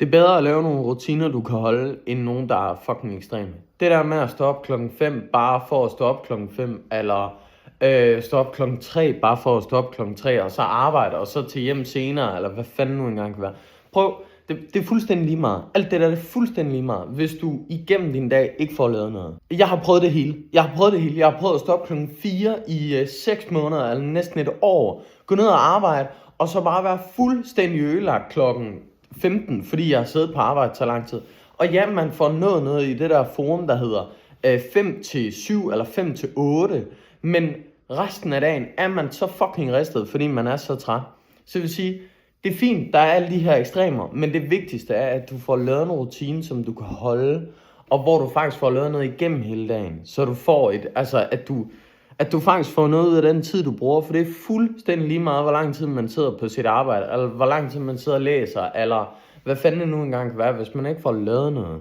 Det er bedre at lave nogle rutiner, du kan holde, end nogen, der er fucking ekstreme. Det der med at stå op klokken 5, bare for at stå op klokken 5, eller stå op klokken 3, bare for at stå op klokken 3, og så arbejde, og så til hjem senere, eller hvad fanden nu engang kan være. Prøv, det er fuldstændig lige meget. Alt det der, det er fuldstændig lige meget, hvis du igennem din dag ikke får lavet noget. Jeg har prøvet det hele. Jeg har prøvet at stå op klokken 4 i 6 måneder, eller næsten et år. Gå ned og arbejde, og så bare være fuldstændig ødelagt klokken 15, fordi jeg har siddet på arbejde så lang tid. Og ja, man får nået noget i det der forum, der hedder 5-7 eller 5-8, men resten af dagen er man så fucking ristet, fordi man er så træt. Så jeg vil sige, det er fint, der er alle de her ekstremer, men det vigtigste er, at du får lavet en rutine, som du kan holde, og hvor du faktisk får lavet noget igennem hele dagen, så du får at du faktisk får noget ud af den tid, du bruger, for det er fuldstændig lige meget, hvor lang tid man sidder på sit arbejde, eller hvor lang tid man sidder og læser, eller hvad fanden det nu engang kan være, hvis man ikke får lavet noget.